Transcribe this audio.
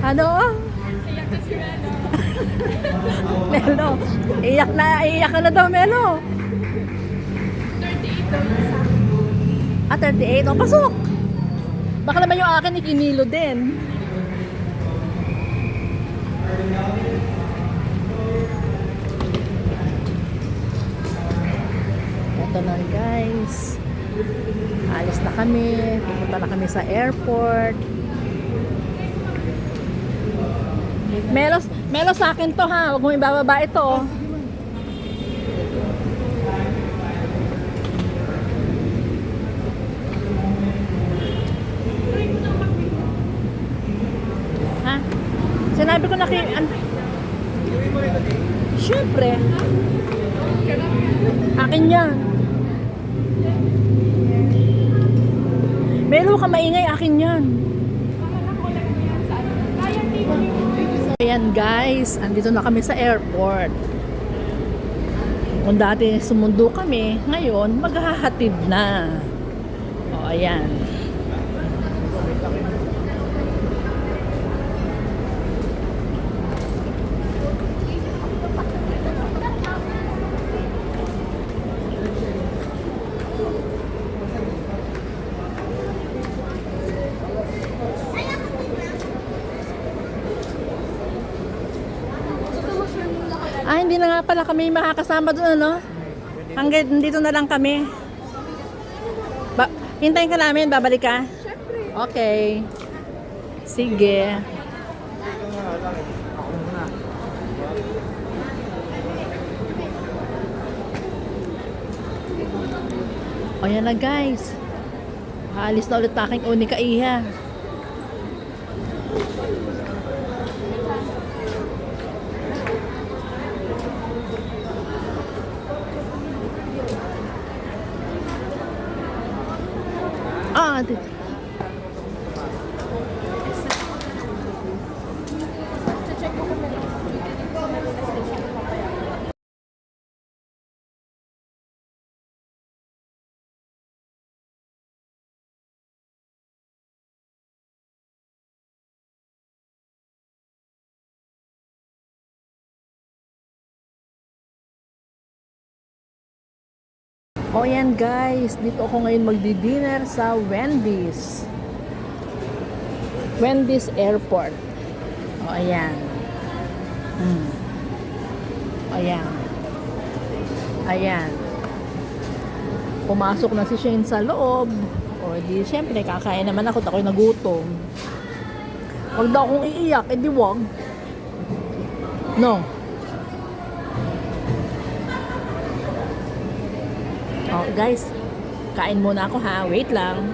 Ano? Iyak na si Melo. Melo. Iyak ka na daw, Melo. 38 daw yung sa akin. 38. O, pasok. Baka naman yung akin ikinilo din. Ito na guys. Alis na kami. Pupunta na kami sa airport. Melo sa akin to ha. Huwag mo ibababa ito. Oh. Ha? Sinabi ko na kay... Siyempre. Akin yan. Melo ka maingay. Akin yan. Ayan guys, andito na kami sa airport. Kung dati sumundo kami, ngayon maghahatid na. O ayan. Hindi na nga pala kami makakasama doon, ano? Hanggang dito na lang kami. Hintayin ka namin, babalik ka? Siyempre. Okay. Sige. O yan na guys. Alis na ulit aking unika iha. Dito. Check ko kung meron. O yan guys, dito ako ngayon magdi-dinner sa Wendy's. Wendy's Airport. O ayan. Ayan. Ayan. Pumasok na si Shane sa loob. O di syempre kakain naman ako, ako'y nagutom. Huwag daw akong iiyak, edi wag. No. Oh, guys, kain muna ako ha. Wait lang.